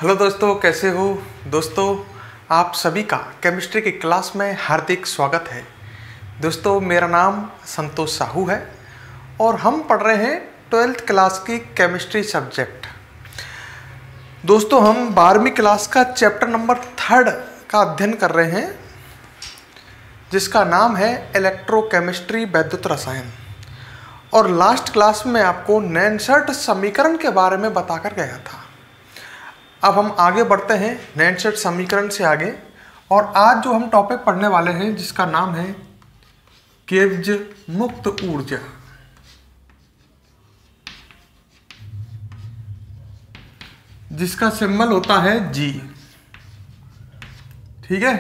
Hello दोस्तों, कैसे हो दोस्तों। आप सभी का केमिस्ट्री की क्लास में हार्दिक स्वागत है। दोस्तों, मेरा नाम संतोष साहू है और हम पढ़ रहे हैं 12th क्लास की केमिस्ट्री सब्जेक्ट। दोस्तों, हम 12वीं क्लास का चैप्टर नंबर 3 का अध्ययन कर रहे हैं, जिसका नाम है इलेक्ट्रोकेमिस्ट्री वैद्युत रसायन। और लास्ट क्लास में आपको नैनसर्ट समीकरण के बारे में बताकर गया था। अब हम आगे बढ़ते हैं नैनसर्ट समीकरण से आगे, और आज जो हम टॉपिक पढ़ने वाले हैं जिसका नाम है गिब्स मुक्त ऊर्जा। जिसका सिंबल होता है G। ठीक है,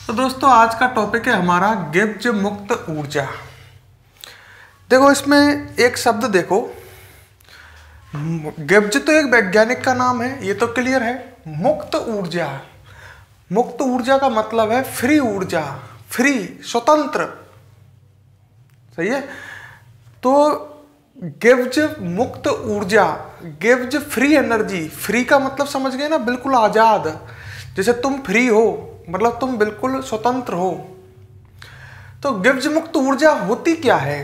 तो दोस्तों आज का टॉपिक है हमारा गिब्स मुक्त ऊर्जा। देखो, इसमें एक शब्द देखो, गिब्स तो एक वैज्ञानिक का नाम है, ये तो क्लियर है। मुक्त ऊर्जा, मुक्त ऊर्जा का मतलब है फ्री ऊर्जा, फ्री, स्वतंत्र। सही है। तो गिब्स मुक्त ऊर्जा, गिब्स फ्री एनर्जी। फ्री का मतलब समझ गए ना, बिल्कुल आजाद। जैसे तुम फ्री हो मतलब तुम बिल्कुल स्वतंत्र हो। तो गिब्स मुक्त ऊर्जा होती क्या है?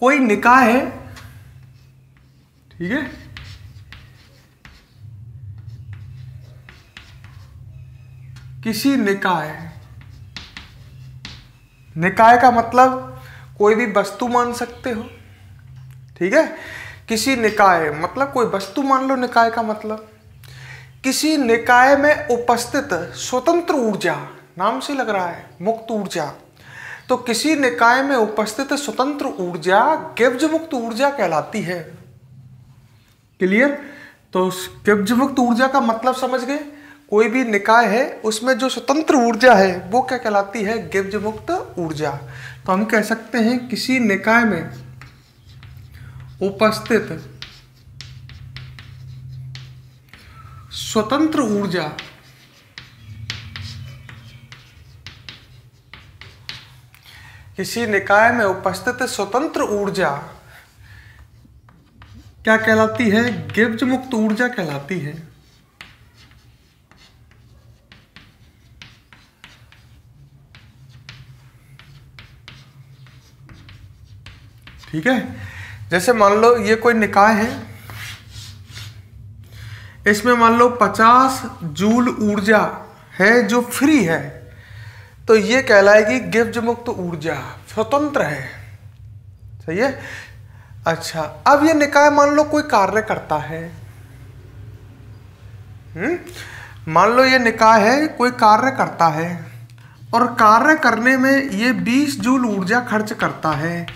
कोई निकाय है, ठीक है, किसी निकाय, निकाय का मतलब कोई भी वस्तु मान सकते हो, ठीक है। किसी निकाय मतलब कोई वस्तु मान लो। निकाय का मतलब किसी निकाय में उपस्थित स्वतंत्र ऊर्जा, नाम से लग रहा है मुक्त ऊर्जा। तो किसी निकाय में उपस्थित स्वतंत्र ऊर्जा गिब्स मुक्त ऊर्जा कहलाती है। क्लियर? तो गिब्स मुक्त ऊर्जा का मतलब समझ गए। कोई भी निकाय है उसमें जो स्वतंत्र ऊर्जा है वो क्या कहलाती है? गिब्स मुक्त ऊर्जा। तो हम कह सकते हैं किसी निकाय में उपस्थित स्वतंत्र ऊर्जा किसी निकाय में उपस्थित स्वतंत्र ऊर्जा क्या कहलाती है? गिब्स मुक्त ऊर्जा कहलाती है। ठीक है। जैसे मान लो ये कोई निकाय है, इसमें मान लो 50 जूल ऊर्जा है जो फ्री है, तो ये कहलाएगी गिब्स मुक्त ऊर्जा, स्वतंत्र है। सही है। अच्छा, अब ये निकाय मान लो कोई कार्य करता है। मान लो ये निकाय है, कोई कार्य करता है और कार्य करने में ये 20 जूल ऊर्जा खर्च करता है।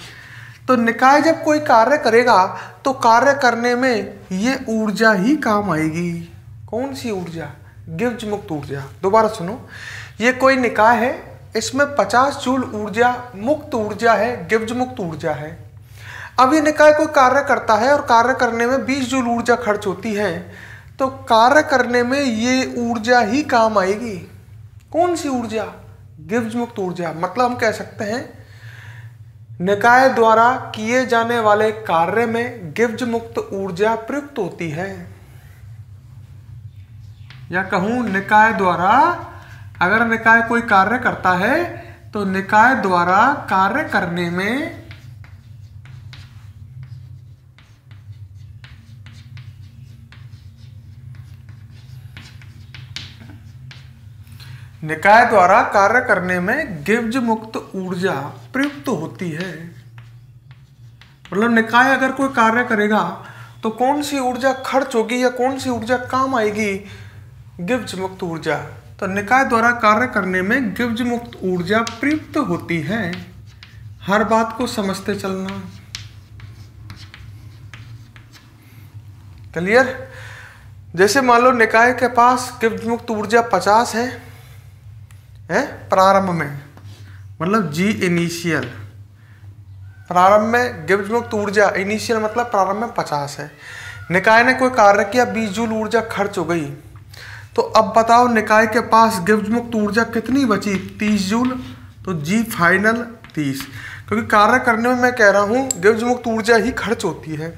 तो निकाय जब कोई कार्य करेगा तो कार्य करने में ये ऊर्जा ही काम आएगी। कौन सी ऊर्जा? गिब्स मुक्त ऊर्जा। दोबारा सुनो, ये कोई निकाय है, इसमें 50 जूल ऊर्जा मुक्त ऊर्जा है, गिब्स मुक्त ऊर्जा है। अब ये निकाय कोई कार्य करता है और कार्य करने में 20 जूल ऊर्जा खर्च होती है, तो कार्य करने में ये ऊर्जा ही काम आएगी। कौन सी ऊर्जा? गिब्स मुक्त ऊर्जा। मतलब हम कह सकते हैं निकाय द्वारा किए जाने वाले कार्य में गिब्स मुक्त ऊर्जा प्रयुक्त होती है। या कहूं निकाय द्वारा, अगर निकाय कोई कार्य करता है तो निकाय द्वारा कार्य करने में निकाय द्वारा कार्य करने में गिब्स मुक्त ऊर्जा प्रयुक्त होती है। मतलब निकाय अगर कोई कार्य करेगा तो कौन सी ऊर्जा खर्च होगी या कौन सी ऊर्जा काम आएगी? गिब्स मुक्त ऊर्जा। तो निकाय द्वारा कार्य करने में गिब्स मुक्त ऊर्जा प्रयुक्त होती है। हर बात को समझते चलना। क्लियर? जैसे मान लो निकाय के पास गिब्स मुक्त ऊर्जा 50 है प्रारंभ में, मतलब G इनिशियल। प्रारंभ में गिब्स मुक्त ऊर्जा, इनिशियल मतलब प्रारंभ में 50 है। निकाय ने कोई कार्य किया, 20 जूल ऊर्जा खर्च हो गई। तो अब बताओ निकाय के पास गिब्स मुक्त ऊर्जा कितनी बची? 30 जूल। तो G फाइनल 30, क्योंकि कार्य करने में मैं कह रहा हूं गिब्स मुक्त ऊर्जा ही खर्च होती है।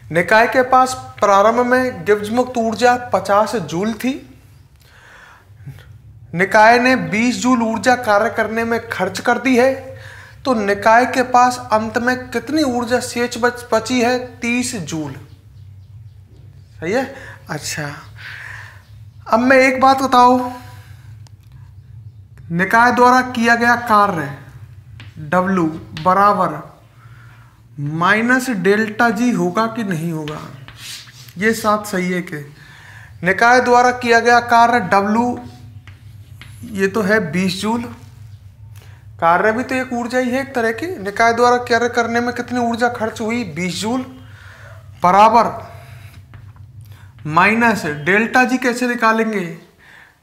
निकाय के पास प्रारंभ में गिब्स मुक्त ऊर्जा 50 जूल थी। निकाय ने 20 जूल ऊर्जा कार्य करने में खर्च कर दी है, तो निकाय के पास अंत में कितनी ऊर्जा शेष बची है? 30 जूल। सही है। अच्छा, अब मैं एक बात बताओ, निकाय द्वारा किया गया कार्य W बराबर माइनस डेल्टा जी होगा कि नहीं होगा? ये साथ सही है कि निकाय द्वारा किया गया कार्य W, ये तो है 20 जूल। कार्य भी तो एक ऊर्जा ही है एक तरह की। निकाय द्वारा कार्य करने में कितनी ऊर्जा खर्च हुई? 20 जूल बराबर माइनस डेल्टा जी। कैसे निकालेंगे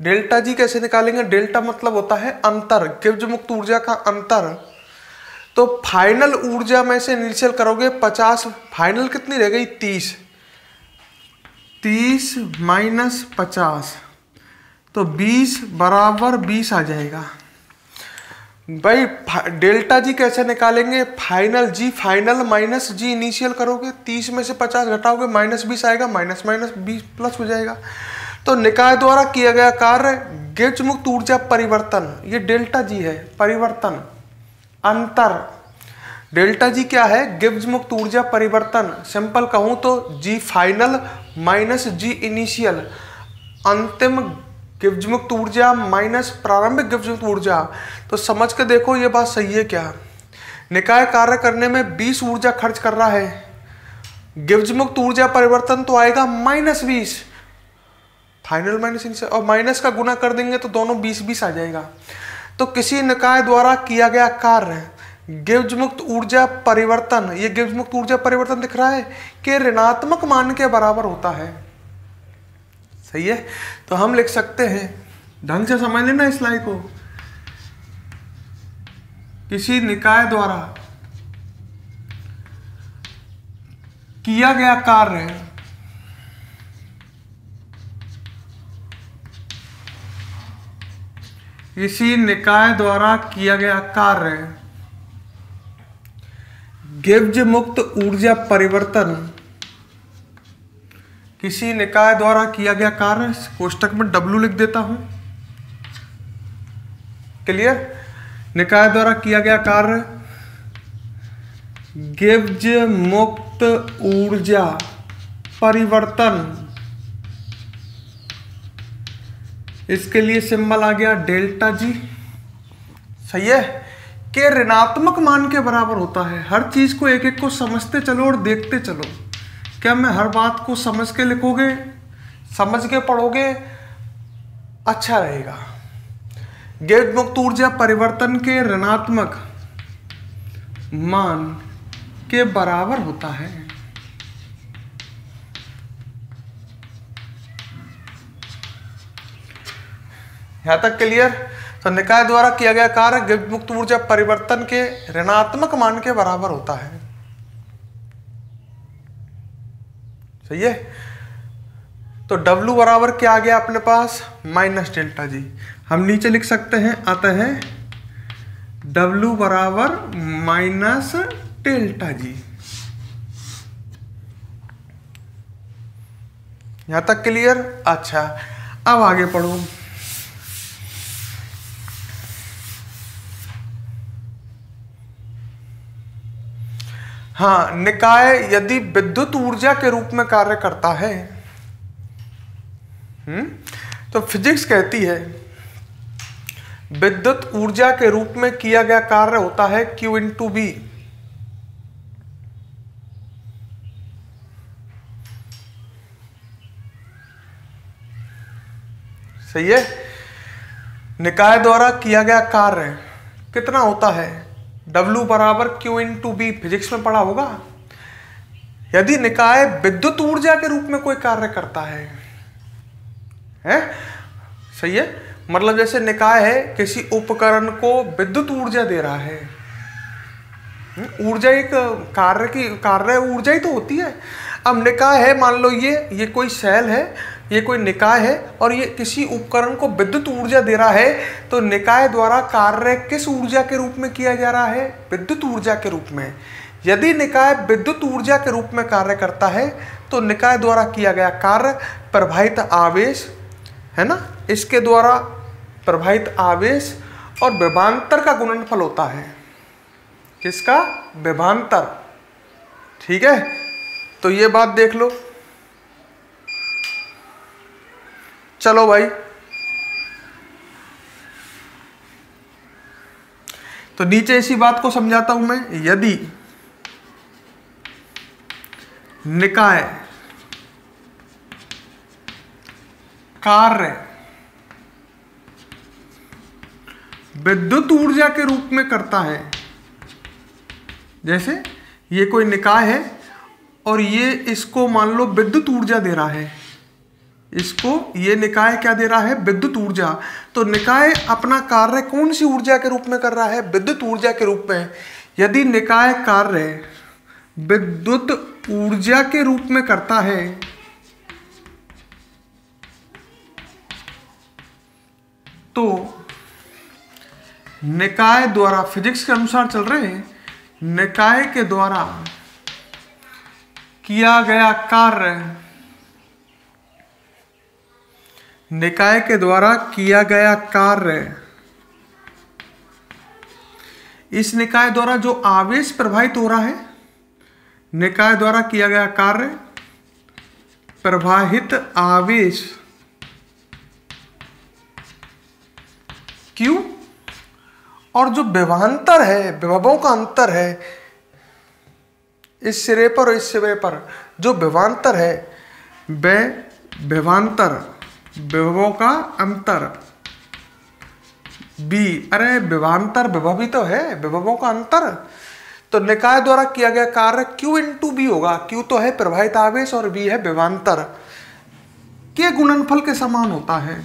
डेल्टा जी? कैसे निकालेंगे? डेल्टा मतलब होता है अंतर, गिब्स मुक्त ऊर्जा का अंतर। तो फाइनल ऊर्जा में से इनिशियल करोगे 50, फाइनल कितनी रह गई? 30 माइनस 50, तो 20 बराबर 20 आ जाएगा। भाई डेल्टा जी कैसे निकालेंगे? फाइनल जी फाइनल माइनस जी इनिशियल करोगे, 30 में से 50 घटाओगे, माइनस 20 आएगा, माइनस माइनस 20 प्लस हो जाएगा। तो निकाय द्वारा किया गया कार्य गिब्स मुक्त ऊर्जा परिवर्तन, ये डेल्टा जी है, परिवर्तन अंतर। डेल्टा जी क्या है? गिब्स मुक्त ऊर्जा परिवर्तन। सिंपल कहूं तो जी फाइनल माइनस जी इनिशियल, अंतिम गिब्स मुक्त ऊर्जा माइनस प्रारंभिक गिब्स मुक्त ऊर्जा। तो समझ के देखो ये बात सही है क्या? निकाय कार्य करने में 20 ऊर्जा खर्च कर रहा है, गिब्स मुक्त ऊर्जा परिवर्तन तो आएगा -20, फाइनल माइनस इनिशियल, और माइनस का गुना कर देंगे तो दोनों 20-20 आ जाएगा। तो किसी निकाय द्वारा किया गया कार्य गिब्स मुक्त ऊर्जा परिवर्तन, ये गिब्स मुक्त ऊर्जा परिवर्तन दिख रहा है कि ऋणात्मक मान के बराबर होता है। सही है। तो हम लिख सकते हैं, ढंग से समझ लेना इस लाइन को, किसी निकाय द्वारा किया गया कार्य किसी निकाय द्वारा किया गया कार्य गिब्स मुक्त ऊर्जा परिवर्तन, किसी निकाय द्वारा किया गया कार्य, कोष्टक में W लिख देता हूं। क्लियर? निकाय द्वारा किया गया कार्य गिब्स मुक्त ऊर्जा परिवर्तन, इसके लिए सिंबल आ गया डेल्टा जी। सही है कि ऋणात्मक मान के बराबर होता है। हर चीज को एक एक को समझते चलो और देखते चलो। क्या मैं हर बात को समझ के लिखोगे, समझ के पढ़ोगे, अच्छा रहेगा। गिब्स मुक्त ऊर्जा परिवर्तन के ऋणात्मक मान के बराबर होता है। यहां तक क्लियर? तो निकाय द्वारा किया गया कार्य गिब्स मुक्त ऊर्जा परिवर्तन के ऋणात्मक मान के बराबर होता है। सही है। तो W बराबर क्या आ गया अपने पास? Minus delta G. हम नीचे लिख सकते हैं, अतः W बराबर माइनस डेल्टा जी। यहां तक क्लियर? अच्छा, अब आगे पढ़ो। हाँ, निकाय यदि विद्युत ऊर्जा के रूप में कार्य करता है, तो फिजिक्स कहती है विद्युत ऊर्जा के रूप में किया गया कार्य होता है Q × V। सही है। निकाय द्वारा किया गया कार्य कितना होता है? W बराबर Q × V, फिजिक्स में पढ़ा होगा। यदि निकाय विद्युत ऊर्जा के रूप में कोई कार्य करता है, सही है। मतलब जैसे निकाय है, किसी उपकरण को विद्युत ऊर्जा दे रहा है। ऊर्जा एक कार्य ऊर्जा ही तो होती है। अब निकाय है, मान लो ये कोई सेल है, ये कोई निकाय है और ये किसी उपकरण को विद्युत ऊर्जा दे रहा है, तो निकाय द्वारा कार्य किस ऊर्जा के रूप में किया जा रहा है? विद्युत ऊर्जा के रूप में। यदि निकाय विद्युत ऊर्जा के रूप में कार्य करता है तो निकाय द्वारा किया गया कार्य प्रवाहित आवेश, है ना, इसके द्वारा प्रवाहित आवेश और विभवांतर का गुणनफल होता है। किसका? विभवांतर। ठीक है, तो ये बात देख लो। चलो भाई, तो नीचे इसी बात को समझाता हूं मैं। यदि निकाय कार्य विद्युत ऊर्जा के रूप में करता है, जैसे ये कोई निकाय है और ये इसको मान लो विद्युत ऊर्जा दे रहा है, इसको ये निकाय क्या दे रहा है? विद्युत ऊर्जा। तो निकाय अपना कार्य कौन सी ऊर्जा के रूप में कर रहा है? विद्युत ऊर्जा के रूप में। यदि निकाय कार्य विद्युत ऊर्जा के रूप में करता है तो निकाय द्वारा, फिजिक्स के अनुसार चल रहे हैं, निकाय के द्वारा किया गया कार्य, निकाय के द्वारा किया गया कार्य, इस निकाय द्वारा जो आवेश प्रवाहित हो रहा है, निकाय द्वारा किया गया कार्य प्रवाहित आवेश Q और जो विभवांतर है, विभवों का अंतर है, इस सिरे पर और इस सिरे पर जो विभवांतर है, वह विभवांतर, विभवों का अंतर B। अरे विभवांतर विभव ही तो है, विभवों का अंतर। तो निकाय द्वारा किया गया कार्य Q इंटू B होगा। Q तो है प्रवाहित आवेश और B है विभवांतर के गुणनफल के समान होता है।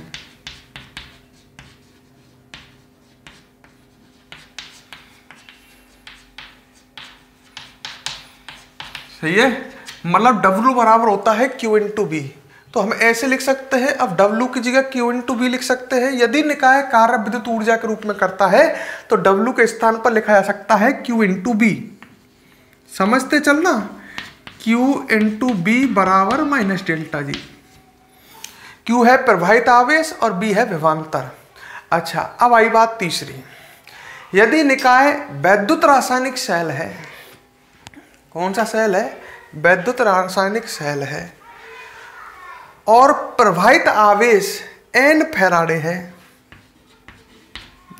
सही है, मतलब W बराबर होता है Q इंटू B। तो हम ऐसे लिख सकते हैं, अब W की जगह Q इंटू B लिख सकते हैं। यदि निकाय कार्य विद्युत ऊर्जा के रूप में करता है तो W के स्थान पर लिखा जा सकता है Q इंटू B। समझते चलना, Q इंटू B बराबर माइनस डेल्टा G। Q है प्रवाहित आवेश और B है विभवांतर। अच्छा, अब आई बात तीसरी। यदि निकाय वैद्युत रासायनिक सेल है, कौन सा सेल है? वैद्युत रासायनिक सेल है, और प्रवाहित आवेश N फैराडे है।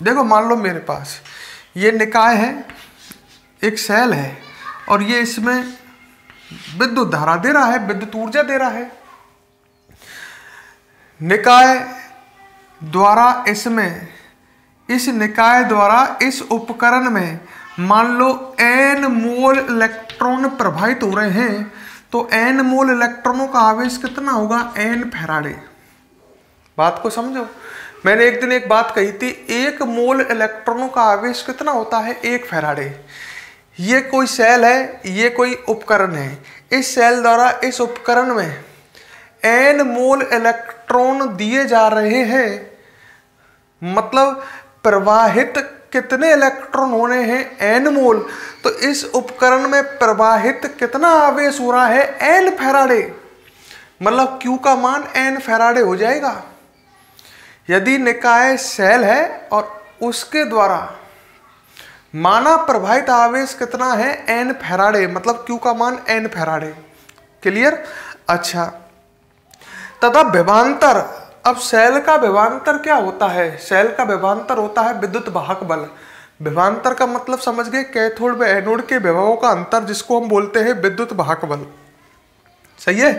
देखो मान लो मेरे पास ये निकाय है, एक सेल है, और ये इसमें विद्युत धारा दे रहा है, विद्युत ऊर्जा दे रहा है। निकाय द्वारा इसमें, इस निकाय द्वारा इस उपकरण में मान लो N मोल इलेक्ट्रॉन प्रवाहित हो रहे हैं, तो N मोल इलेक्ट्रॉनों का आवेश कितना होगा? N Faraday. बात को समझो, मैंने एक दिन एक बात कही थी, 1 मोल इलेक्ट्रॉनों का आवेश कितना होता है? 1 फैराडे। ये कोई सेल है, ये कोई उपकरण है, इस सेल द्वारा इस उपकरण में N मोल इलेक्ट्रॉन दिए जा रहे हैं, मतलब प्रवाहित कितने इलेक्ट्रॉन होने हैं? N मोल। तो इस उपकरण में प्रवाहित कितना आवेश हो रहा है? N Faraday. मतलब Q का मान N फैराडे हो जाएगा। यदि निकाय सेल है और उसके द्वारा माना प्रवाहित आवेश कितना है? N फैराडे, मतलब Q का मान N फैराडे। क्लियर? अच्छा, तथा विभवांतर, अब सेल का विभवांतर क्या होता है? सेल का विभवांतर होता है विद्युत वाहक बल। विभवांतर का मतलब समझ गए, कैथोड व एनोड के विभवों का अंतर, जिसको हम बोलते हैं विद्युत वाहक बल। सही है,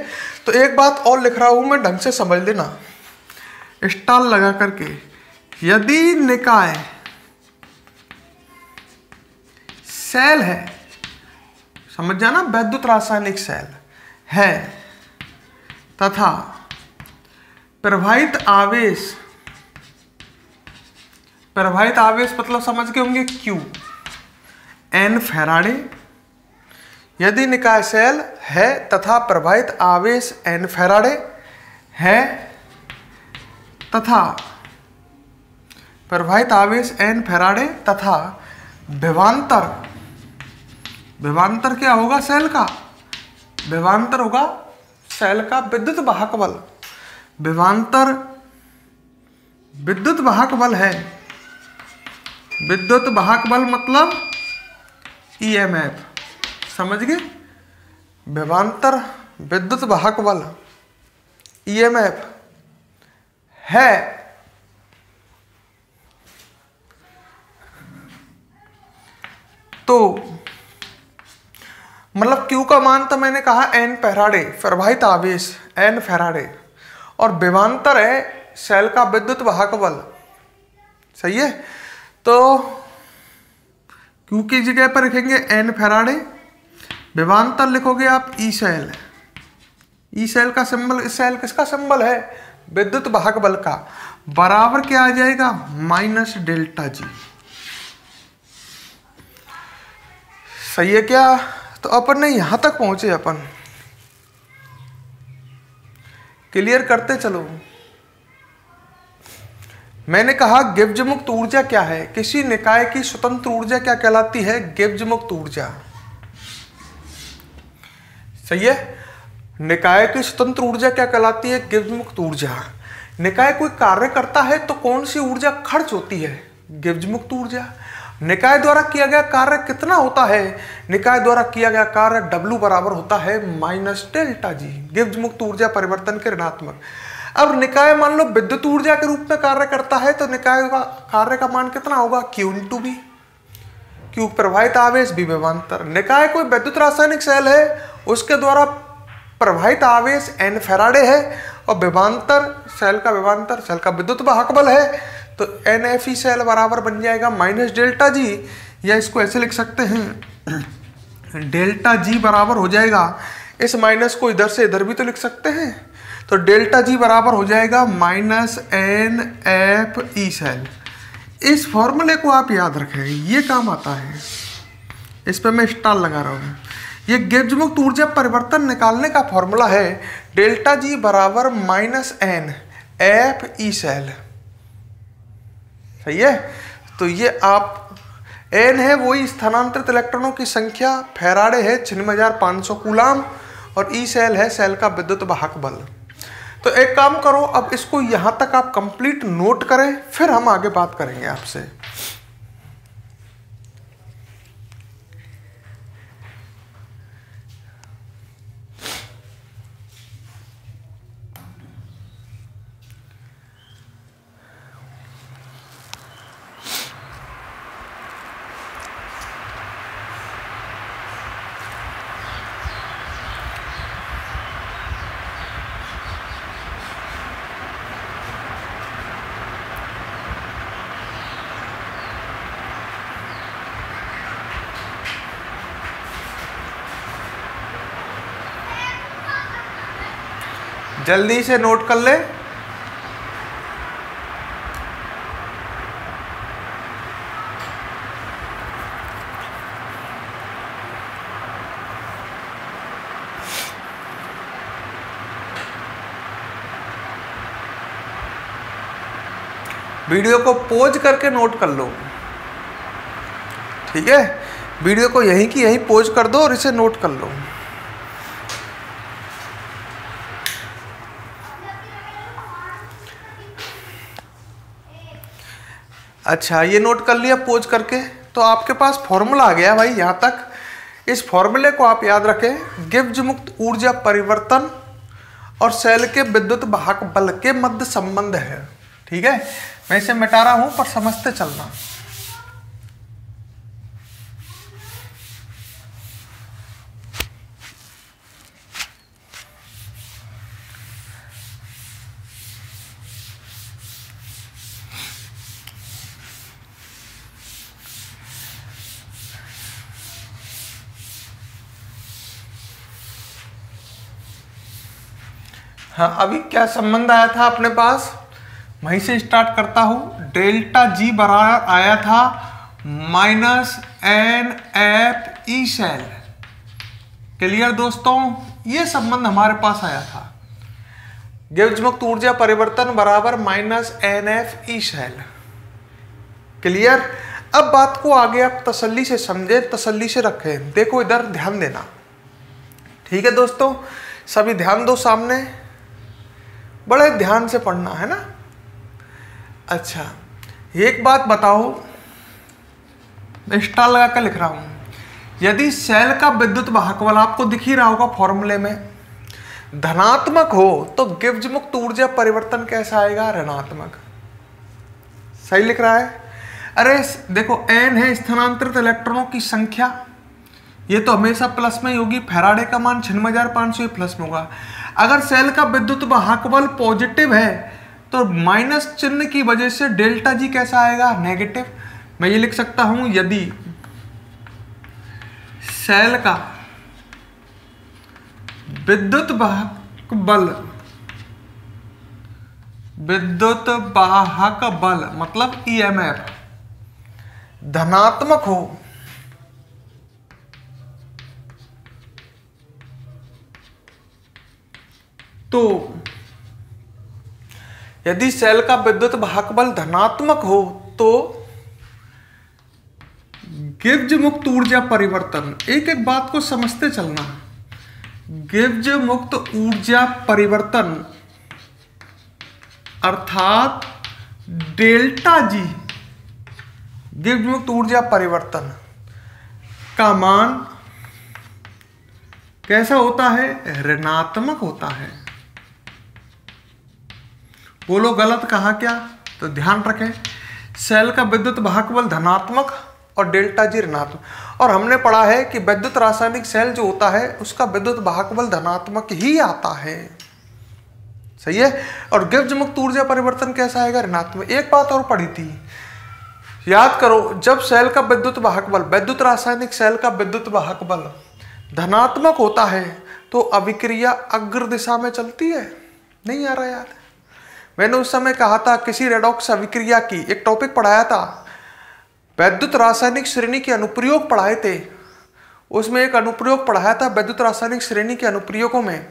तो एक बात और लिख रहा हूं मैं, ढंग से समझ लेना स्टाल लगा करके। यदि निकाय सेल है, समझ जाना, वैद्युत रासायनिक सेल है, तथा प्रवाहित आवेश, प्रवाहित आवेश मतलब समझ गए होंगे Q, N फैराडे। यदि निकाय सेल है तथा प्रवाहित आवेश N फैराडे है, तथा प्रवाहित आवेश N फैराडे तथा विभवांतर विभवांतर क्या होगा सेल का? विभवांतर होगा सेल का विद्युत वाहक बल। विभवांतर विद्युत वाहक बल है। विद्युत वाहक बल मतलब ईएमएफ, समझ गए? विभवांतर विद्युत वाहक बल ईएमएफ है तो मतलब Q का मान तो मैंने कहा N फैराडे, प्रवाहित आवेश N फैराडे, और विभवांतर है सेल का विद्युत वाहक बल। सही है, तो Q की जगह पर लिखेंगे N फैराडे, विभवांतर लिखोगे आप ई सेल। ई सेल का सिंबल, इस सेल किसका सिंबल है? विद्युत वाहक बल का। बराबर क्या आ जाएगा? Minus delta G. सही है क्या? तो अपन ने यहां तक पहुंचे, अपन क्लियर करते चलो। मैंने कहा गिब्ज मुक्त ऊर्जा क्या है? किसी निकाय की स्वतंत्र ऊर्जा क्या कहलाती है? गिब्ज मुक्त ऊर्जा। सही है, निकाय की स्वतंत्र ऊर्जा क्या कहलाती है? गिब्ज मुक्त ऊर्जा। निकाय कोई कार्य करता है तो कौन सी ऊर्जा खर्च होती है? गिब्ज मुक्त ऊर्जा। निकाय द्वारा किया गया कार्य कितना होता है? निकाय द्वारा किया गया कार्य W बराबर होता है माइनस डेल्टा जी। गिब्ज मुक्त ऊर्जा परिवर्तन के ऋणात्मक। अब निकाय मान लो विद्युत ऊर्जा के रूप में कार्य करता है तो निकाय का कार्य का मान कितना होगा? Q into B. Q प्रवाहित आवेश, बी विभवांतर। निकाय कोई विद्युत रासायनिक सेल है, उसके द्वारा प्रवाहित आवेश N फैराडे है और विभवांतर सेल का विभवांतर सेल का विद्युत वाहक बल है, तो NFE सेल बराबर बन जाएगा माइनस डेल्टा जी, या इसको ऐसे लिख सकते हैं डेल्टा जी बराबर हो जाएगा, इस माइनस को इधर से इधर भी तो लिख सकते हैं, तो डेल्टा जी बराबर हो जाएगा माइनस NFE सेल। इस फॉर्मूले को आप याद रखें, ये काम आता है। इस पे मैं स्टार लगा रहा हूँ। ये गिब्ज मुक्त ऊर्जा परिवर्तन निकालने का फॉर्मूला है डेल्टा जी बराबर माइनस NFE सेल। सही है, तो ये आप N है वही स्थानांतरित इलेक्ट्रॉनों की संख्या, फैराडे है 96,500 कूलाम, और ई सेल है सेल का विद्युत वाहक बल। तो एक काम करो, अब इसको यहां तक आप कंप्लीट नोट करें, फिर हम आगे बात करेंगे आपसे। जल्दी से नोट कर ले। वीडियो को पॉज करके नोट कर लो, ठीक है? वीडियो को यहीं की यहीं पॉज कर दो और इसे नोट कर लो। अच्छा, ये नोट कर लिया पॉज करके, तो आपके पास फॉर्मूला आ गया भाई यहाँ तक। इस फॉर्मूले को आप याद रखें, गिब्ज मुक्त ऊर्जा परिवर्तन और सेल के विद्युत वाहक बल के मध्य संबंध है। ठीक है, मैं इसे मिटा रहा हूं पर समझते चलना। हाँ, अभी क्या संबंध आया था अपने पास, वहीं से स्टार्ट करता हूं। डेल्टा जी बराबर आया था माइनस NFE सेल। क्लियर दोस्तों, ये संबंध हमारे पास आया था। गिब्ज मुक्त ऊर्जा परिवर्तन बराबर माइनस NFE सेल। क्लियर। अब बात को आगे आप तसल्ली से समझे, तसल्ली से रखें। देखो इधर ध्यान देना, ठीक है दोस्तों, सभी ध्यान दो, सामने बड़े ध्यान से पढ़ना है ना। अच्छा एक बात बताओ, स्टार लगा कर लिख रहा हूं, यदि सेल का विद्युत वाहक बल आपको दिख ही रहा होगा फॉर्मूले में, धनात्मक हो तो गिब्स मुक्त ऊर्जा परिवर्तन कैसा आएगा, ऋणात्मक। सही लिख रहा है। अरे देखो n है स्थानांतरित इलेक्ट्रॉनों की संख्या, ये तो हमेशा प्लस में ही होगी, फैराडे का मान 96,500 प्लस में होगा। अगर सेल का विद्युत वाहक बल पॉजिटिव है तो माइनस चिन्ह की वजह से डेल्टा जी कैसा आएगा, नेगेटिव। मैं ये लिख सकता हूं, यदि सेल का विद्युत वाहक बल मतलब ईएमएफ धनात्मक हो तो, यदि सेल का विद्युत वाहक बल धनात्मक हो तो गिब्स मुक्त ऊर्जा परिवर्तन, एक एक बात को समझते चलना, गिब्स मुक्त ऊर्जा परिवर्तन अर्थात डेल्टा जी, गिब्स मुक्त ऊर्जा परिवर्तन का मान कैसा होता है, ऋणात्मक होता है। बोलो गलत कहा क्या, तो ध्यान रखें, सेल का विद्युत वाहक बल धनात्मक और डेल्टा जी ऋणात्मक। और हमने पढ़ा है कि विद्युत रासायनिक सेल जो होता है उसका विद्युत वाहक बल धनात्मक ही आता है, सही है। और गिब्स मुक्त ऊर्जा परिवर्तन कैसा आएगा, ऋणात्मक। एक बात और पढ़ी थी, याद करो, जब सेल का विद्युत वाहक बल, विद्युत रासायनिक सेल का विद्युत वाहक बल धनात्मक होता है तो अभिक्रिया अग्र दिशा में चलती है, नहीं आ रहा याद। मैंने उस समय कहा था किसी रेडॉक्स अभिक्रिया की एक टॉपिक पढ़ाया था, वैद्युत रासायनिक श्रेणी के अनुप्रयोग पढ़ाए थे, उसमें एक अनुप्रयोग पढ़ाया था वैद्युत रासायनिक श्रेणी के अनुप्रयोगों में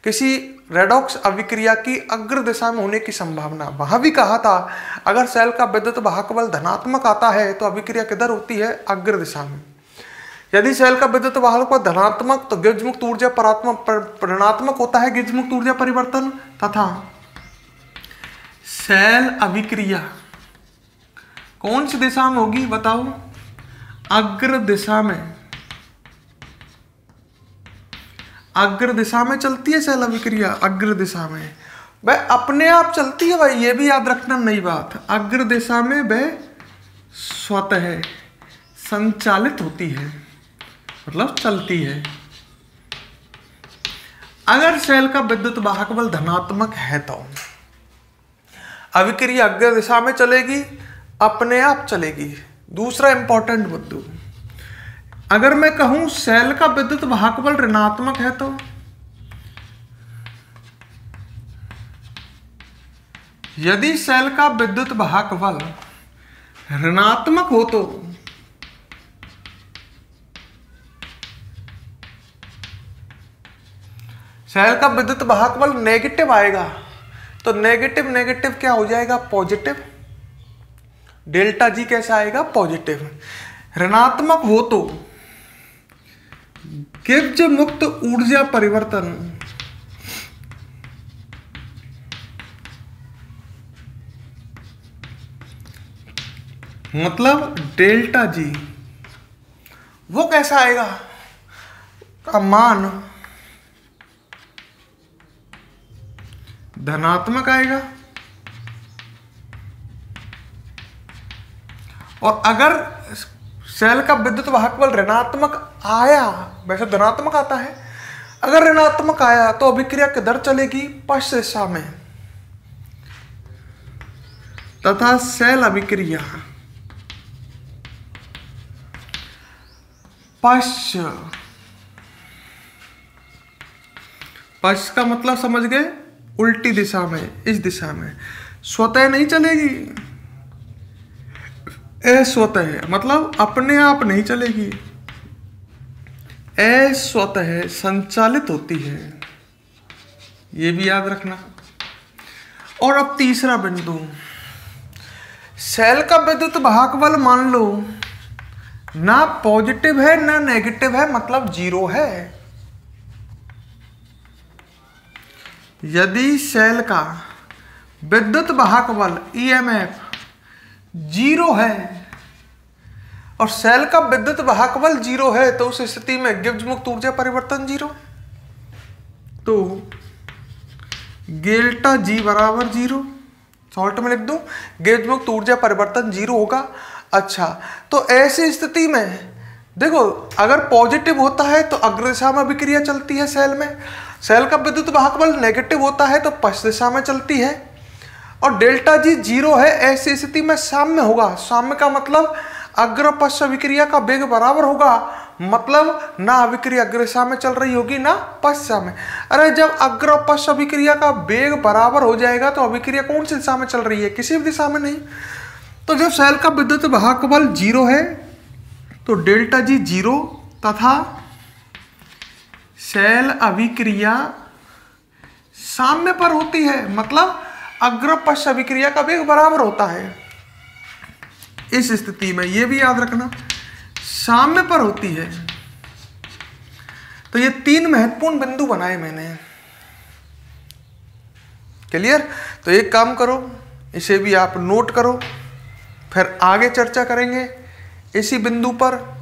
किसी रेडॉक्स अभिक्रिया की अग्र दिशा में होने की संभावना। वहां भी कहा था अगर सेल का विद्युत वाहक बल धनात्मक आता है तो अभिक्रिया किधर होती है, अग्र दिशा में। यदि सेल का विद्युत वाहक बल धनात्मक तो गिब्स मुक्त ऊर्जा ऋणात्मक होता है, गिब्स मुक्त ऊर्जा परिवर्तन, तथा सेल अभिक्रिया कौन सी दिशा में होगी बताओ, अग्र दिशा में। अग्र दिशा में चलती है सेल अभिक्रिया, अग्र दिशा में वह अपने आप चलती है भाई, ये भी याद रखना नई बात। अग्र दिशा में वह स्वतः संचालित होती है, मतलब चलती है। अगर सेल का विद्युत वाहक बल धनात्मक है तो अभिक्रिया अग्र दिशा में चलेगी, अपने आप चलेगी। दूसरा इंपॉर्टेंट बिंदु, अगर मैं कहूं सेल का विद्युत वाहक बल ऋणात्मक है तो यदि सेल का विद्युत वाहक बल ऋणात्मक हो तो सेल का विद्युत वाहक बल नेगेटिव आएगा, तो नेगेटिव नेगेटिव क्या हो जाएगा, पॉजिटिव। डेल्टा जी कैसा आएगा, पॉजिटिव। ऋणात्मक हो तो गिब्स मुक्त ऊर्जा परिवर्तन मतलब डेल्टा जी वो कैसा आएगा, का मान धनात्मक आएगा। और अगर सेल का विद्युत वाहक बल ऋणात्मक आया, वैसे धनात्मक आता है, अगर ऋणात्मक आया तो अभिक्रिया किधर चलेगी, पश्च दिशा में, तथा सेल अभिक्रिया पश्च का मतलब समझ गए, उल्टी दिशा में, इस दिशा में स्वतः नहीं चलेगी, अस्वतः मतलब अपने आप नहीं चलेगी, अस्वतः संचालित होती है, ये भी याद रखना। और अब तीसरा बिंदु, सेल का विद्युत वाहक बल मान लो ना पॉजिटिव है ना नेगेटिव है, मतलब जीरो है। यदि सेल का विद्युत वाहक बल ईएमएफ जीरो है और सेल का विद्युत वाहक बल जीरो है तो उस स्थिति में गिब्स मुक्त ऊर्जा परिवर्तन जीरो। तो डेल्टा जी बराबर जीरो, शॉर्ट में लिख दूं गिब्स मुक्त ऊर्जा परिवर्तन जीरो होगा। अच्छा, तो ऐसी स्थिति में देखो अगर पॉजिटिव होता है तो अग्र दिशा में अभिक्रिया चलती है सेल में, सेल का विद्युत वाहक बल नेगेटिव होता है तो पश्चिम दिशा में चलती है, और डेल्टा जी जीरो है, ऐसी स्थिति में साम्य होगा। साम्य का मतलब अग्र पश्च अभिक्रिया का वेग बराबर होगा, मतलब ना अभिक्रिया अग्र दिशा में चल रही होगी ना पश्च दिशा में। अरे जब अग्र पश्च अभिक्रिया का वेग बराबर हो जाएगा तो अभिक्रिया कौन सी दिशा में चल रही है? किसी भी दिशा में नहीं। तो जब सेल का विद्युत वाहक बल जीरो है तो डेल्टा जी जीरो तथा सेल अभिक्रिया साम्य पर होती है, मतलब अग्र पश्च अभिक्रिया का वेग बराबर होता है। इस स्थिति में ये भी याद रखना साम्य पर होती है। तो ये तीन महत्वपूर्ण बिंदु बनाए मैंने, क्लियर? तो एक काम करो, इसे भी आप नोट करो, फिर आगे चर्चा करेंगे इसी बिंदु पर।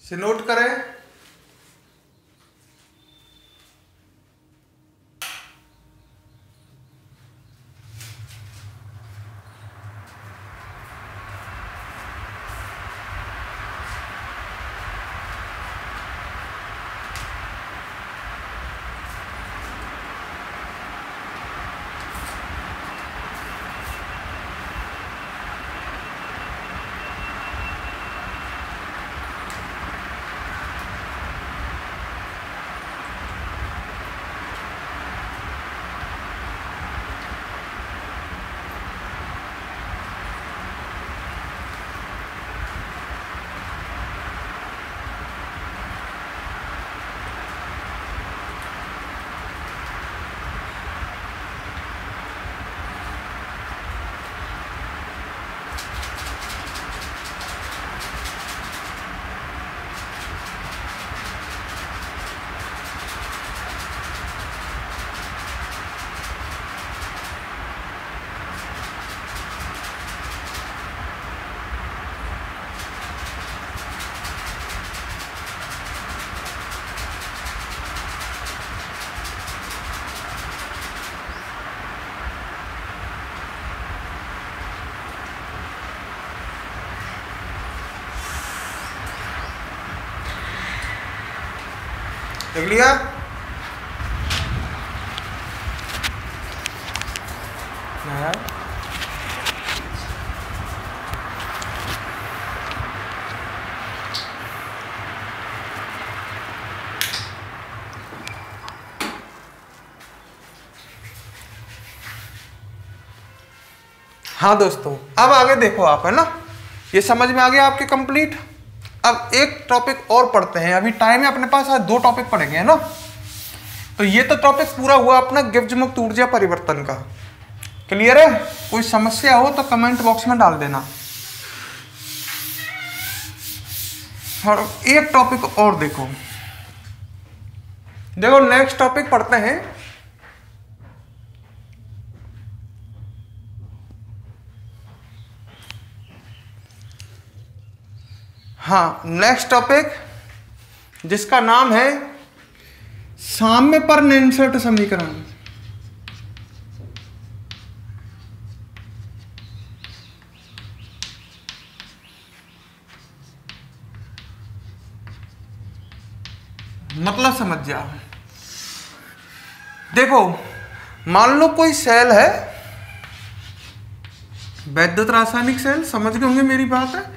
से नोट करें। देख लिया? हाँ दोस्तों, अब आगे देखो आप, है ना, ये समझ में आ गया आपके कंप्लीट। अब एक टॉपिक और पढ़ते हैं, अभी टाइम है अपने पास, आज दो टॉपिक पढ़ेंगे, है ना। तो ये तो टॉपिक पूरा हुआ अपना गिब्स मुक्त ऊर्जा परिवर्तन का। क्लियर है? कोई समस्या हो तो कमेंट बॉक्स में डाल देना। और एक टॉपिक और देखो नेक्स्ट टॉपिक पढ़ते हैं। हाँ, नेक्स्ट टॉपिक जिसका नाम है साम्य पर नियंत्रित समीकरण। मतलब समझ जाओ। देखो, मान लो कोई सेल है, वैद्युत रासायनिक सेल, समझ गए होंगे मेरी बात है,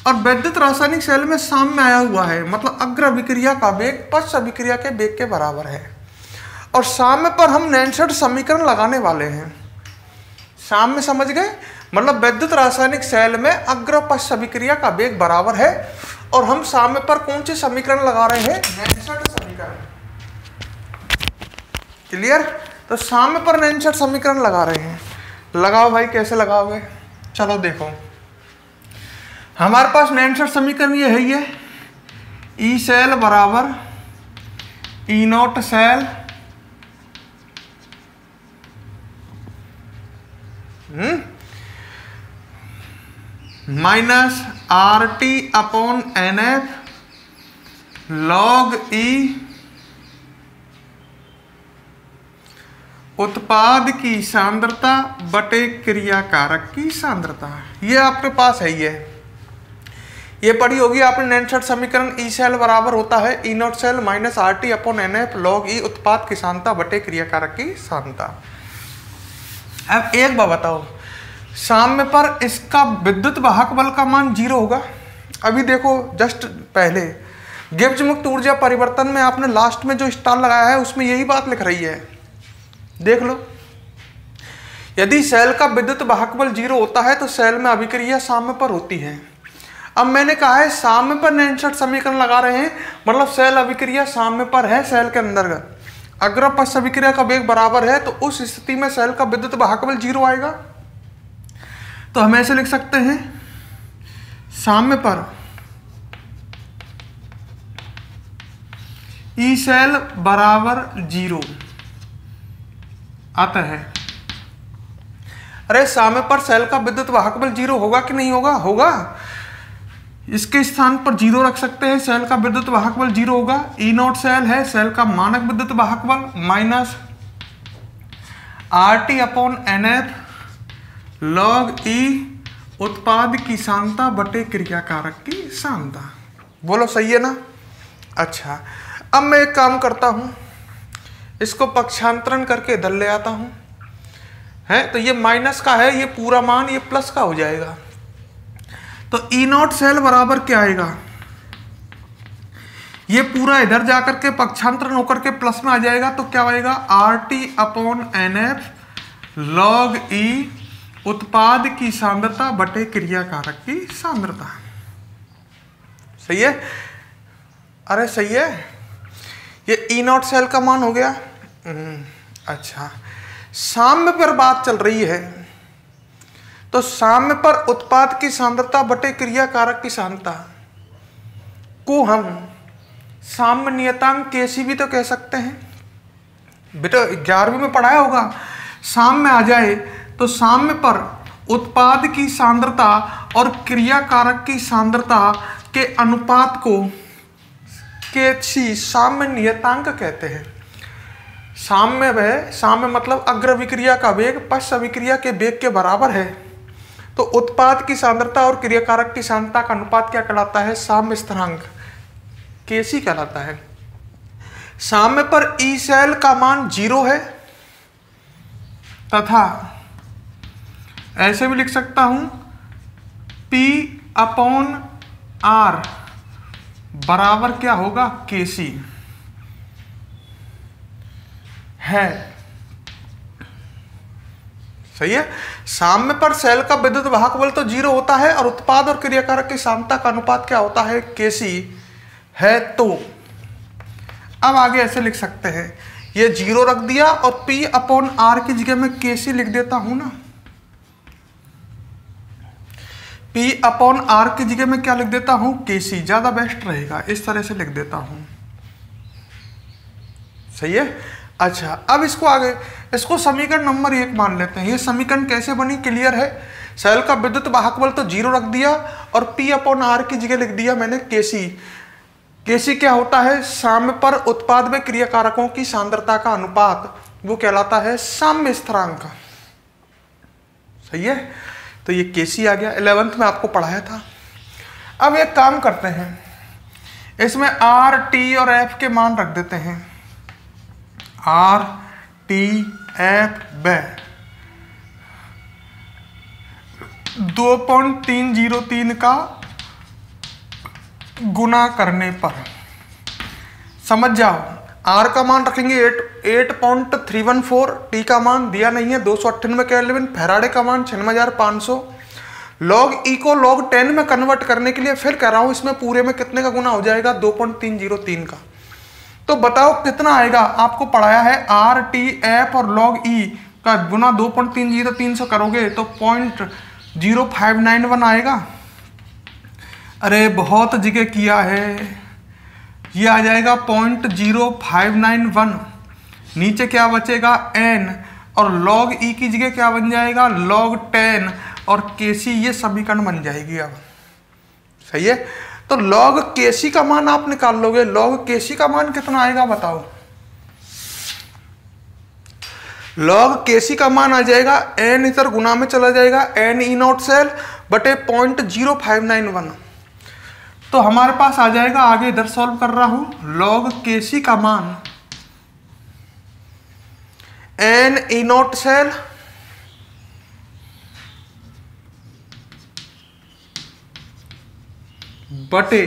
और वैद्युत रासायनिक सेल में साम्य आया हुआ है, मतलब अग्र अभिक्रिया का वेग पश्च अभिक्रिया के वेग के बराबर है। और साम्य पर हम नैनशर्त समीकरण लगाने वाले हैं। साम्य समझ गए, मतलब वैद्युत रासायनिक सेल में अग्र पश्च अभिक्रिया का वेग बराबर है और हम साम्य पर कौन से समीकरण लगा रहे हैं? नैनशर्त समीकरण। क्लियर? तो साम्य पर नैनशर्त समीकरण लगा रहे हैं। लगाओ भाई, कैसे लगाओगे? चलो देखो, हमारे पास नैनशर्त समीकरण ये है, ये ई सेल बराबर E naught cell minus R T upon n F log e उत्पाद की सांद्रता बटे क्रियाकारक की सांद्रता। ये आपके पास है, ये पढ़ी होगी आपने नैनशर्त समीकरण। ई सेल बराबर होता है E naught cell minus R T upon n F log e उत्पाद की सांद्रता बटे क्रियाकारक की सांद्रता। अब एक बात बताओ, साम्य पर इसका विद्युत वाहक बल का मान 0 होगा। अभी देखो, जस्ट पहले गिब्स मुक्त ऊर्जा परिवर्तन में आपने लास्ट में जो स्टार लगाया है उसमें यही बात लिख रही है, देख लो। यदि सेल का विद्युत वाहक बल 0 होता है तो सेल में अभिक्रिया साम्य पर होती है। अब मैंने कहा है साम्य पर नैनशर्त समीकरण लगा रहे हैं, मतलब सेल अभिक्रिया साम्य पर है। सेल के अंतर्गत अग्र पश्च अभिक्रिया का वेग बराबर है, तो उस स्थिति में सेल का विद्युत वाहक बल 0 आएगा। तो हम ऐसे लिख सकते हैं, साम्य पर ई सेल बराबर 0 आता है। अरे साम्य पर सेल का विद्युत वाहक बल 0 होगा कि नहीं होगा? होगा। इसके स्थान पर 0 रख सकते हैं, सेल का विद्युत वाहक बल 0 होगा। ई नॉट सेल है, सेल का मानक विद्युत वाहक बल minus R T upon n F log e उत्पाद की सांद्रता बटे क्रियाकारक की सांद्रता। बोलो सही है ना? अच्छा, अब मैं एक काम करता हूं, इसको पक्षांतरण करके इधर ले आता हूं, है तो ये माइनस का है, ये पूरा मान ये प्लस का हो जाएगा। तो ई नॉट सेल बराबर क्या आएगा? ये पूरा इधर जाकर के पक्षांतरण होकर के प्लस में आ जाएगा, तो क्या आएगा? R T upon n F log e उत्पाद की सांद्रता बटे क्रियाकारक की सांद्रता। सही है? अरे सही है। ये ई नॉट सेल का मान हो गया। अच्छा, साम्य पर बात चल रही है, तो साम्य पर उत्पाद की सांद्रता बटे क्रियाकारक की सांद्रता को हम साम्य नियतांक केसी भी तो कह सकते हैं। बेटा 11वीं में पढ़ाया होगा, साम्य आ जाए तो साम्य पर उत्पाद की सांद्रता और क्रियाकारक की सांद्रता के अनुपात को केसी साम्य नियतांक कहते हैं। साम्य है, साम्य मतलब अग्र विक्रिया का वेग पश्च अभिक्रिया के वेग के बराबर है, तो उत्पाद की सांद्रता और क्रियाकारक की सांद्रता का अनुपात क्या कहलाता है? साम्य स्थिरांक, केसी कहलाता है। साम्य पर ई सेल का मान 0 है, तथा ऐसे भी लिख सकता हूं P अपॉन R बराबर क्या होगा? केसी है। सही है। साम्य पर सेल का विद्युत वाहक बल तो 0 होता है और उत्पाद और क्रियाकारक की सांद्रता का अनुपात क्या होता है? केसी है। तो अब आगे ऐसे लिख सकते हैं, ये 0 रख दिया और P अपॉन R की जगह में केसी लिख देता हूं ना। P अपॉन R की जगह में क्या लिख देता हूं? केसी, ज्यादा बेस्ट रहेगा, इस तरह से लिख देता हूं। सही है। अच्छा, अब इसको आगे, इसको समीकरण नंबर 1 मान लेते हैं। ये समीकरण कैसे बनी? क्लियर है। सेल का विद्युत वाहक बल तो 0 रख दिया और P अपॉन R की जगह लिख दिया मैंने केसी। केसी क्या होता है? साम्य पर उत्पाद में क्रियाकारकों की सांद्रता का अनुपात, वो कहलाता है साम्य स्थिरांक। सही है। तो ये केसी आ गया, 11th में आपको पढ़ाया था। अब एक काम करते हैं, इसमें R, T और F के मान रख देते हैं। R, T, F, व 2.303 का गुना करने पर, समझ जाओ, आर का मान रखेंगे 8.314, टी का मान दिया नहीं है 298 केल्विन, फैराडे का मान 96,500। लॉग ई को log 10 में कन्वर्ट करने के लिए फिर कह रहा हूं इसमें पूरे में कितने का गुना हो जाएगा, 2.303 का। तो बताओ कितना आएगा। आपको पढ़ाया है आर टी एफ और log ई का गुना 2.303 से करोगे तो 0.0591 आएगा। अरे बहुत जगह किया है, ये आ जाएगा 0.0591। नीचे क्या बचेगा n, और log e की जगह क्या बन जाएगा log 10, और केसी ये समीकरण बन जाएगी। अब सही है, तो log केसी का मान आप निकाल लोगे। log केसी का मान कितना आएगा बताओ। log केसी का मान आ जाएगा n इधर गुना में चला जाएगा, n ई नॉट सेल बटे 0.0591। तो हमारे पास आ जाएगा, आगे इधर सॉल्व कर रहा हूं, log केसी का मान n ई नॉट सेल बटे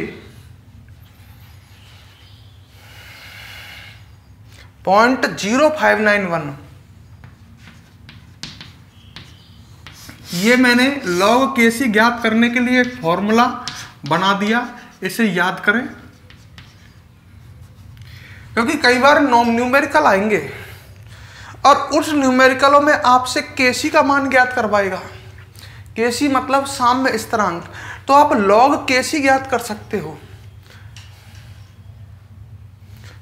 0.0591। ये मैंने log केसी ज्ञात करने के लिए एक फॉर्मूला बना दिया, इसे याद करें, क्योंकि कई बार न्यूमेरिकल आएंगे और उस न्यूमेरिकलों में आपसे केसी का मान ज्ञात करवाएगा। केसी मतलब साम्य स्थिरांक, तो आप log केसी ज्ञात कर सकते हो।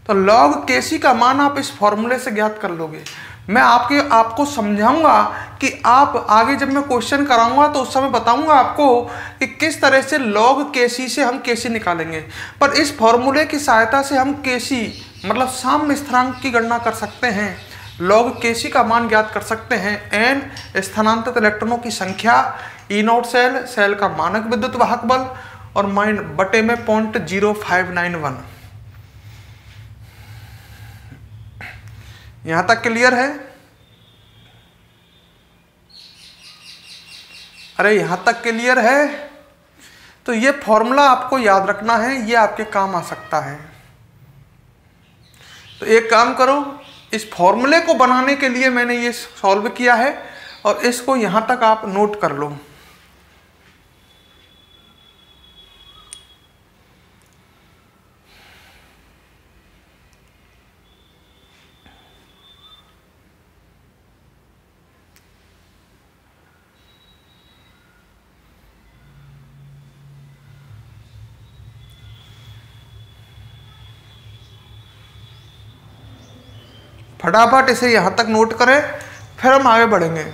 तो log केसी का मान आप इस फॉर्मूले से ज्ञात कर लोगे। मैं आपको समझाऊंगा कि आप आगे जब मैं क्वेश्चन कराऊंगा तो उस समय बताऊंगा आपको कि किस तरह से log केसी से हम केसी निकालेंगे। पर इस फॉर्मूले की सहायता से हम केसी मतलब साम्य स्थिरांक की गणना कर सकते हैं, log केसी का मान ज्ञात कर सकते हैं। n स्थानांतरित इलेक्ट्रॉनों की संख्या, ई नॉट सेल, सेल का मानक विद्युत वाहक बल, और माइन बटे में 0.0591। यहां तक क्लियर है? अरे यहां तक क्लियर है? तो ये फॉर्मूला आपको याद रखना है, ये आपके काम आ सकता है। तो एक काम करो, इस फॉर्मूले को बनाने के लिए मैंने ये सॉल्व किया है और इसको यहां तक आप नोट कर लो। फटाफट इसे यहां तक नोट करें, फिर हम आगे बढ़ेंगे।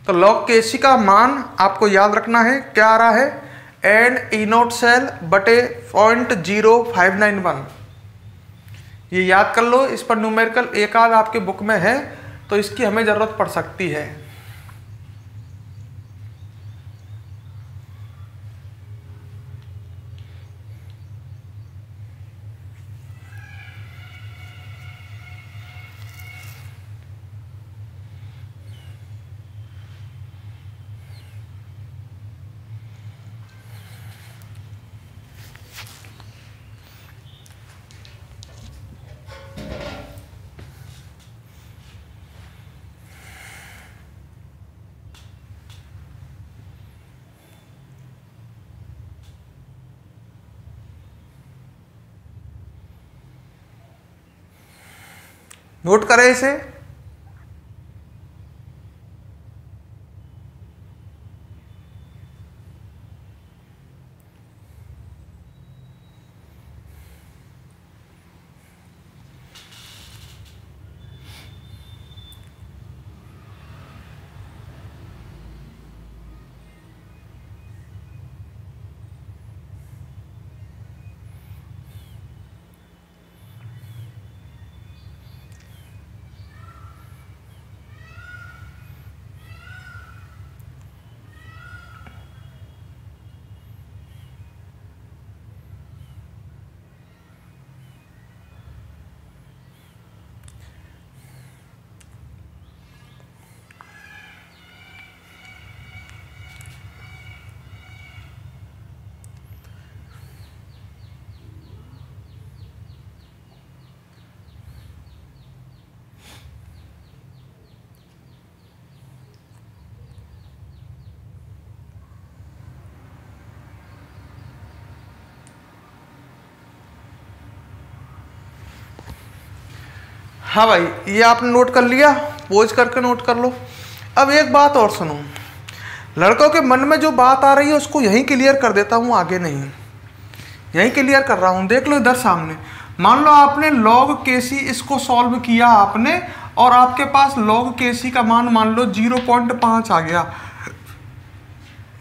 तो log केसी का मान आपको याद रखना है, क्या आ रहा है, n ई नॉट सेल बटे 0.0591। ये याद कर लो, इस पर न्यूमेरिकल एक आध आपके बुक में है तो इसकी हमें जरूरत पड़ सकती है। नोट करें इसे। हाँ भाई, ये आपने नोट कर लिया, पोज करके नोट कर लो। अब एक बात और सुनो, लड़कों के मन में जो बात आ रही है उसको यहीं क्लियर कर देता हूँ, आगे नहीं, यहीं क्लियर कर रहा हूँ। देख लो इधर सामने, मान लो आपने log KC इसको सॉल्व किया आपने, और आपके पास log KC का मान मान लो 0.5 आ गया।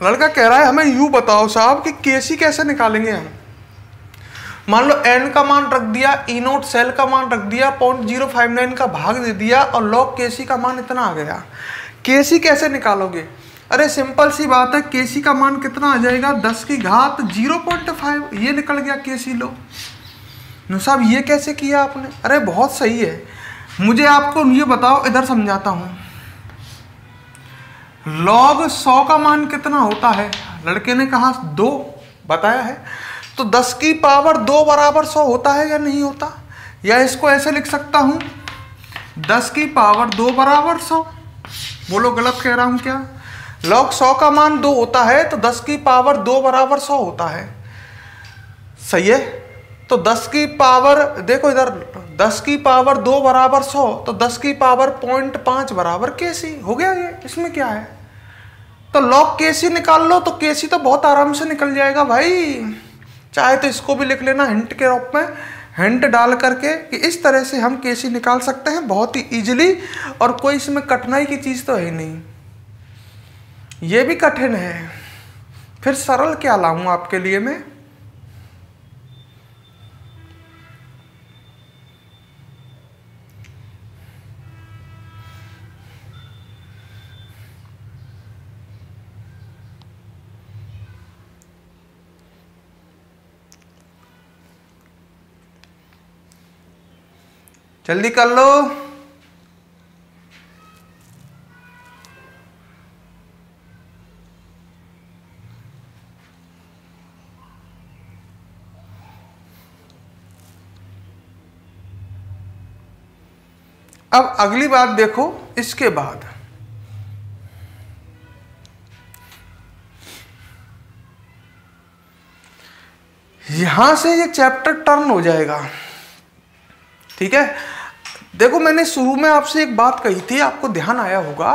लड़का कह रहा है हमें यूँ बताओ साहब कि KC कैसे निकालेंगे हम। मान लो n का मान रख दिया, E0 सेल का मान रख दिया, 0.059 का भाग दे दिया, और log KC का मान इतना आ गया। KC कैसे निकालोगे? अरे सिंपल सी बात है, KC का मान कितना आ जाएगा, 10 की घात 0.5, ये निकल गया KC। लो नो साहब, ये कैसे किया आपने? अरे बहुत सही है, मुझे आपको ये बताओ, इधर समझाता हूँ। log 100 का मान कितना होता है? लड़के ने कहा 2 बताया है, तो 10 की पावर 2 बराबर 100 होता है या नहीं होता? या इसको ऐसे लिख सकता हूँ, 10 की पावर 2 बराबर 100। बोलो गलत कह रहा हूँ क्या? log 100 का मान 2 होता है, तो 10 की पावर 2 बराबर 100 होता है। सही है, तो 10 की पावर, देखो इधर, 10 की पावर 2 बराबर 100, तो 10 की पावर 0.5 बराबर KC हो गया। ये इसमें क्या है? तो log KC निकाल लो, तो KC तो बहुत आराम से निकल जाएगा भाई। चाहे तो इसको भी लिख लेना हिंट के रूप में, हिंट डाल करके कि इस तरह से हम KC निकाल सकते हैं बहुत ही इजीली, और कोई इसमें कठिनाई की चीज़ तो है नहीं। ये भी कठिन है, फिर सरल क्या लाऊं आपके लिए मैं? जल्दी कर लो। अब अगली बात देखो, इसके बाद यहां से ये चैप्टर टर्न हो जाएगा। ठीक है, देखो मैंने शुरू में आपसे एक बात कही थी, आपको ध्यान आया होगा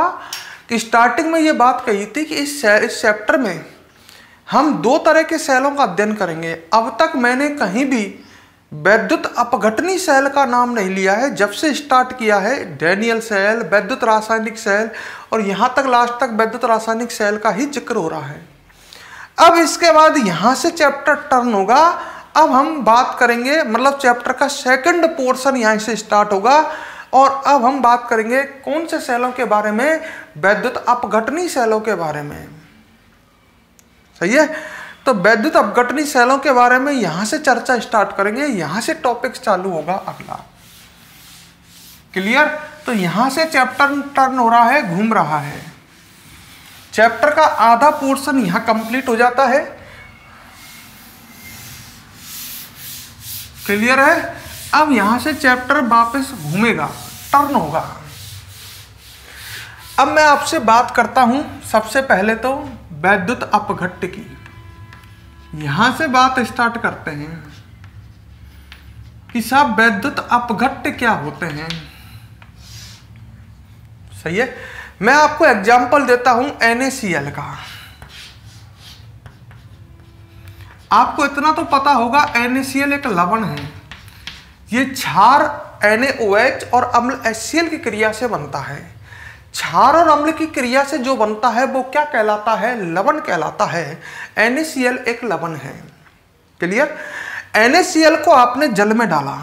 कि स्टार्टिंग में ये बात कही थी कि इस चैप्टर में हम 2 तरह के सेलों का अध्ययन करेंगे। अब तक मैंने कहीं भी वैद्युत अपघटनी सेल का नाम नहीं लिया है। जब से स्टार्ट किया है, डैनियल सेल, वैद्युत रासायनिक सेल, और यहां तक लास्ट तक वैद्युत रासायनिक सेल का ही जिक्र हो रहा है। अब इसके बाद यहां से चैप्टर टर्न होगा। अब हम बात करेंगे, मतलब चैप्टर का सेकंड पोर्शन यहां से स्टार्ट होगा, और अब हम बात करेंगे कौन से सेलों के बारे में? वैद्युत अपघटनी सेलों के बारे में। सही है, तो वैद्युत अपघटनी सेलों के बारे में यहां से चर्चा स्टार्ट करेंगे, यहां से टॉपिक चालू होगा अगला। क्लियर? तो यहां से चैप्टर टर्न हो रहा है, घूम रहा है। चैप्टर का आधा पोर्शन यहां कंप्लीट हो जाता है। क्लियर है? अब यहां से चैप्टर वापस घूमेगा, टर्न होगा। अब मैं आपसे बात करता हूं सबसे पहले तो वैद्युत अपघट्य की। यहां से बात स्टार्ट करते हैं कि साहब वैद्युत अपघट्य क्या होते हैं। सही है, मैं आपको एग्जांपल देता हूं NaCl का। आपको इतना तो पता होगा NaCl एक लवण है। ये क्षार NaOH और अम्ल HCl की क्रिया से बनता है। क्षार और अम्ल की क्रिया से जो बनता है वो क्या कहलाता है? लवण कहलाता है। NaCl एक लवण है। क्लियर? NaCl को आपने जल में डाला,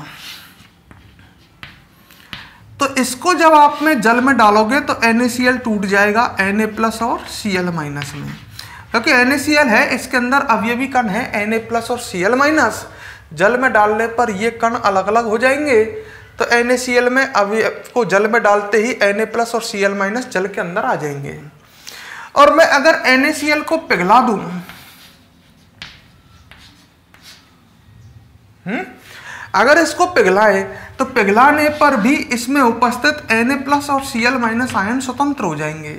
तो इसको जब आप में जल में डालोगे तो NaCl टूट जाएगा Na+ और Cl- में, क्योंकि NaCl है, इसके अंदर अवयवी कण है Na+ और Cl-। जल में डालने पर ये कण अलग अलग हो जाएंगे, तो NaCl में अवयव को जल में डालते ही Na+ और Cl- जल के अंदर आ जाएंगे। और मैं अगर NaCl को पिघला दूं, अगर इसको पिघलाए तो पिघलाने पर भी इसमें उपस्थित Na+ और Cl- आयन स्वतंत्र हो जाएंगे,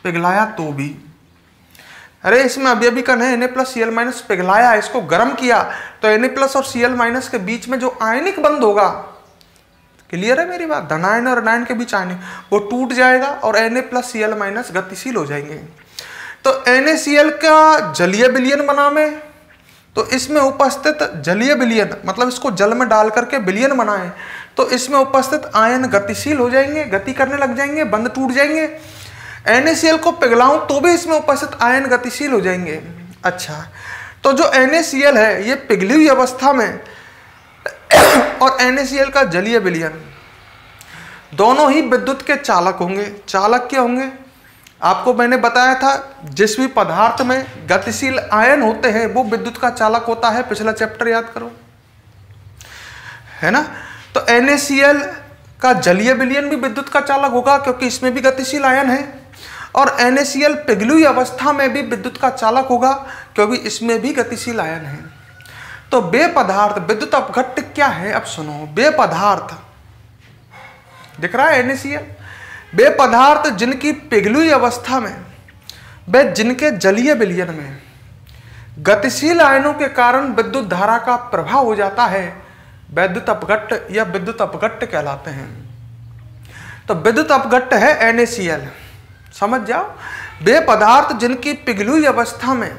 पिघलाया तो भी। अरे इसमें अवयवी कण है Na+ Cl-, पिघलाया, इसको गर्म किया, तो Na+ और Cl- के बीच में जो आयनिक बंध होगा, क्लियर है मेरी बात? धनायन और ऋणायन के बीच आयन वो टूट जाएगा और Na+Cl- गतिशील हो जाएंगे। तो NaCl का जलीय विलयन बना में, तो इसमें उपस्थित जलीय विलयन मतलब इसको जल में डाल करके विलयन बनाए तो इसमें उपस्थित आयन गतिशील हो जाएंगे, गति करने लग जाएंगे, बंध टूट जाएंगे। NaCl को पिघलाऊं तो भी इसमें उपस्थित आयन गतिशील हो जाएंगे। अच्छा, तो जो NaCl है ये पिघली हुई अवस्था में और NaCl का जलीय विलयन दोनों ही विद्युत के चालक होंगे। चालक क्या होंगे? आपको मैंने बताया था जिस भी पदार्थ में गतिशील आयन होते हैं वो विद्युत का चालक होता है, पिछला चैप्टर याद करो, है ना। तो NaCl का जलीय विलयन भी विद्युत का चालक होगा क्योंकि इसमें भी गतिशील आयन है, और NaCl पिघली हुई अवस्था में भी विद्युत का चालक होगा क्योंकि इसमें भी गतिशील आयन है। तो वे पदार्थ विद्युत अपघट्ट क्या है? अब सुनो, वे पदार्थ दिख रहा है NaCl, वे पदार्थ जिनकी पिघली हुई अवस्था में वे जिनके जलीय विलयन में गतिशील आयनों के कारण विद्युत धारा का प्रभाव हो जाता है, वैद्युत अपघट्ट या विद्युत अपघट्ट कहलाते हैं। तो विद्युत अपघट्ट है NaCl, समझ जाओ। वे पदार्थ जिनकी पिघली हुई अवस्था में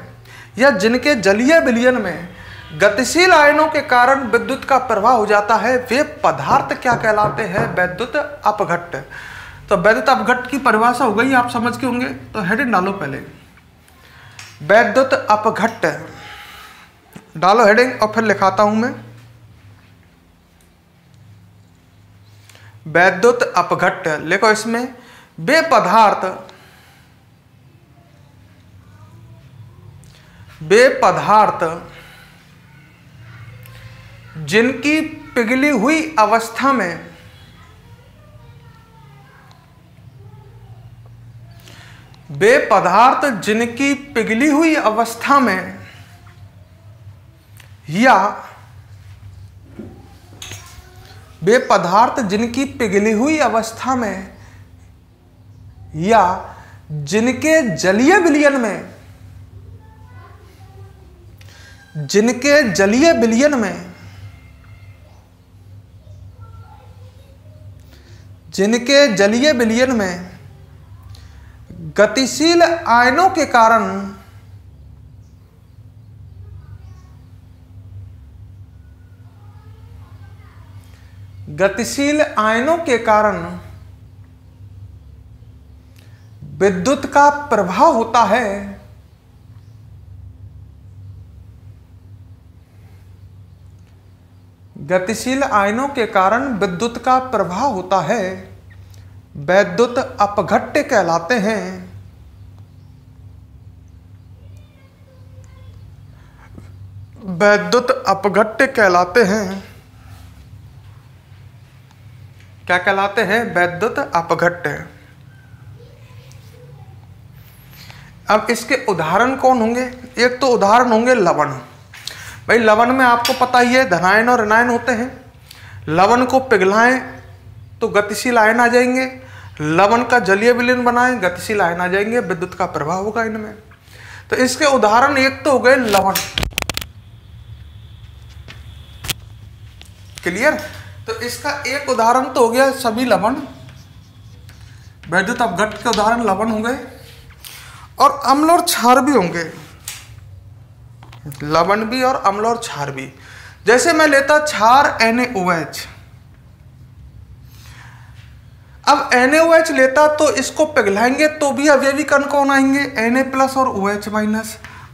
या जिनके जलीय विलयन में गतिशील आयनों के कारण विद्युत का प्रवाह हो जाता है वे पदार्थ क्या कहलाते हैं? वैद्युत अपघट्ट। तो वैद्युत अपघट्ट की परिभाषा हो गई, आप समझ के होंगे। तो हेडिंग डालो पहले, वैद्युत अपघट्ट डालो हेडिंग, और फिर लिखाता हूं मैं वैद्युत अपघट्ट। लिखो इसमें वे पदार्थ जिनकी पिघली हुई अवस्था में वे पदार्थ जिनकी पिघली हुई अवस्था में या वे पदार्थ जिनकी पिघली हुई अवस्था में या जिनके जलीय विलयन में गतिशील आयनों के कारण विद्युत का प्रभाव होता है, गतिशील आयनों के कारण विद्युत का प्रभाव होता है, वैद्युत अपघट्ट कहलाते हैं। वैद्युत अपघट्ट कहलाते हैं। क्या कहलाते हैं? वैद्युत अपघट्ट। अब इसके उदाहरण कौन होंगे? एक तो उदाहरण होंगे लवण। भाई लवण में आपको पता ही है धनायन और ऋणायन होते हैं। लवण को पिघलाएं तो गतिशील आयन आ जाएंगे, लवण का जलीय विलयन बनाएं गतिशील आयन आ जाएंगे, विद्युत का प्रभाव होगा इनमें। तो इसके उदाहरण एक तो हो गए लवण, क्लियर। तो इसका एक उदाहरण तो हो गया सभी लवण, वैद्युत अपघट्ट के उदाहरण लवण हो गए, और अम्ल और क्षार भी होंगे, लवण भी और अम्ल और क्षार भी। जैसे मैं लेता क्षार NaOH, अब NaOH लेता तो इसको पिघलाएंगे तो भी अवयवी कण कौन आएंगे? Na+ और OH-,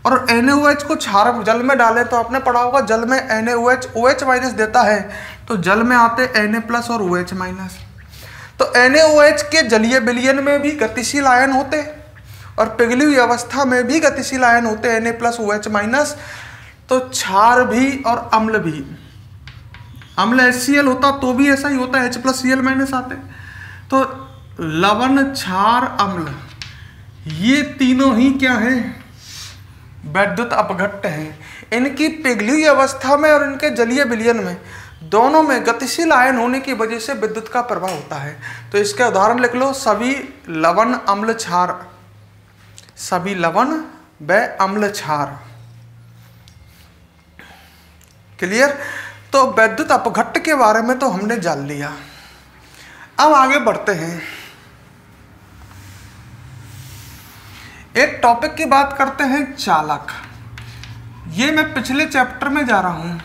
और NaOH को क्षार जल में डाले तो आपने पढ़ा होगा जल में NaOH OH- देता है, तो जल में आते Na+ और OH-। तो NaOH के जलीय विलयन में भी गतिशील आयन होते और पिघली हुई अवस्था में भी गतिशील आयन होते Na+ OH-। तो क्षार भी और अम्ल भी, अम्ल HCl होता तो भी ऐसा ही होता है, H+Cl- आते। तो लवण क्षार अम्ल ये तीनों ही क्या है? वैद्युत अपघट्ट हैं। इनकी पिघली हुई अवस्था में और इनके जलीय विलयन में दोनों में गतिशील आयन होने की वजह से विद्युत का प्रभाव होता है। तो इसके उदाहरण लिख लो, सभी लवण अम्ल क्षार, सभी लवण व अम्ल क्षार, क्लियर। तो वैद्युत अपघट्ट के बारे में तो हमने जान लिया। अब आगे बढ़ते हैं, एक टॉपिक की बात करते हैं, चालक। ये मैं पिछले चैप्टर में जा रहा हूं।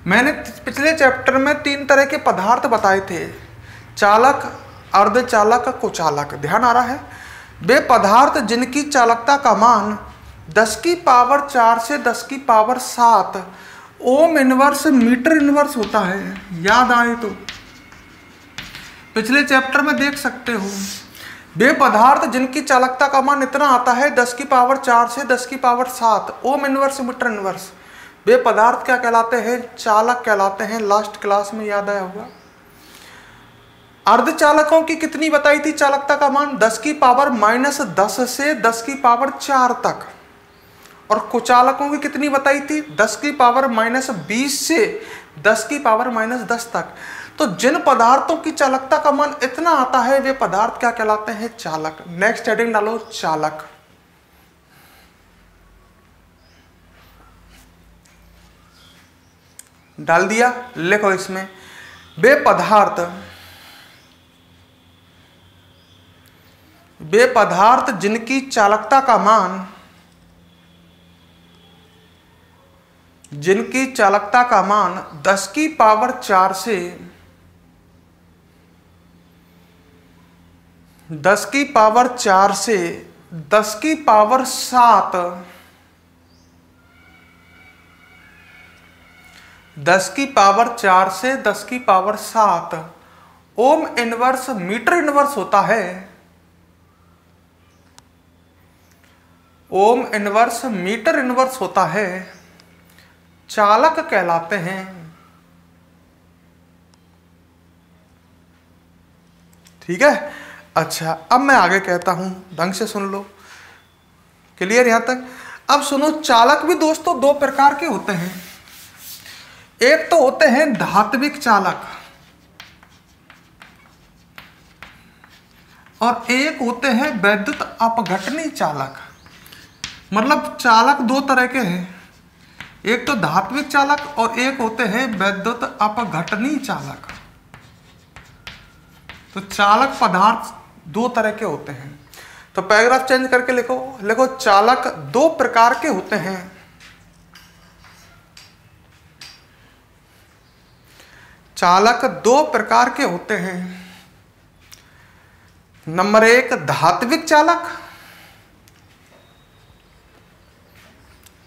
मैंने पिछले चैप्टर में 3 तरह के पदार्थ बताए थे, चालक, अर्धचालक, कुचालक। ध्यान आ रहा है? वे पदार्थ जिनकी चालकता का मान 10 की पावर 4 से 10 की power 7 ohm inverse metre inverse होता है। याद आए तो पिछले चैप्टर में देख सकते हो। वे पदार्थ जिनकी चालकता का मान इतना आता है 10 की पावर 4 से 10 की power 7 ohm inverse metre inverse, वे पदार्थ क्या कहलाते हैं? चालक कहलाते हैं। लास्ट क्लास में याद आया होगा। अर्धचालकों की कितनी बताई थी चालकता का मान? 10 की पावर -10 से 10 की पावर 4 तक। और कुचालकों की कितनी बताई थी? 10 की पावर -20 से 10 की पावर -10 तक। तो जिन पदार्थों की चालकता का मान इतना आता है वे पदार्थ क्या कहलाते हैं? चालक। नेक्स्ट हेडिंग डालो, चालक। डाल दिया, लिखो इसमें, वे पदार्थ जिनकी चालकता का मान 10 की पावर 4 से 10 की पावर 4 से 10 की पावर 7 10 की पावर 4 से 10 की power 7 ohm inverse metre inverse होता है। ओम इनवर्स मीटर इनवर्स होता है, चालक कहलाते हैं। ठीक है। अच्छा, अब मैं आगे कहता हूं, ढंग से सुन लो। क्लियर यहां तक? अब सुनो, चालक भी दोस्तों 2 प्रकार के होते हैं। एक तो होते हैं धात्विक चालक और एक होते हैं वैद्युत अपघटनी चालक। मतलब चालक 2 तरह के हैं, एक तो धात्विक चालक और एक होते हैं वैद्युत अपघटनी चालक। तो चालक पदार्थ 2 तरह के होते हैं। तो पैराग्राफ चेंज करके लिखो चालक 2 प्रकार के होते हैं। चालक 2 प्रकार के होते हैं। नंबर 1 धात्विक चालक,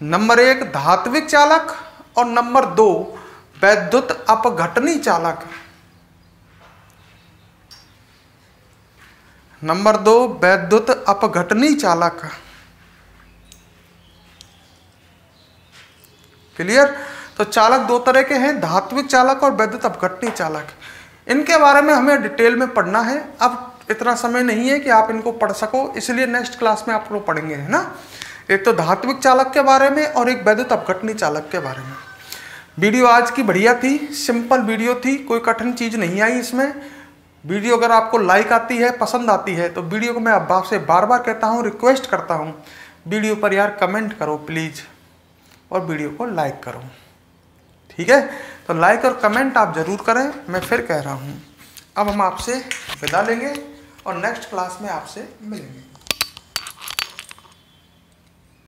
नंबर 1 धात्विक चालक और नंबर 2 वैद्युत अपघटनी चालक। नंबर 2 वैद्युत अपघटनी चालक। क्लियर? तो चालक 2 तरह के हैं, धात्विक चालक और वैद्युत अपघटनी चालक। इनके बारे में हमें डिटेल में पढ़ना है। अब इतना समय नहीं है कि आप इनको पढ़ सको, इसलिए नेक्स्ट क्लास में आप लोग पढ़ेंगे, है ना। एक तो धात्विक चालक के बारे में और एक वैद्युत अपघटनी चालक के बारे में। वीडियो आज की बढ़िया थी, सिंपल वीडियो थी, कोई कठिन चीज़ नहीं आई इसमें। वीडियो अगर आपको लाइक आती है, पसंद आती है, तो वीडियो को मैं अब आपसे बार बार कहता हूँ, रिक्वेस्ट करता हूँ, वीडियो पर यार कमेंट करो प्लीज़ और वीडियो को लाइक करो। ठीक है? तो लाइक और कमेंट आप ज़रूर करें। मैं फिर कह रहा हूँ, अब हम आपसे विदा लेंगे और नेक्स्ट क्लास में आपसे मिलेंगे।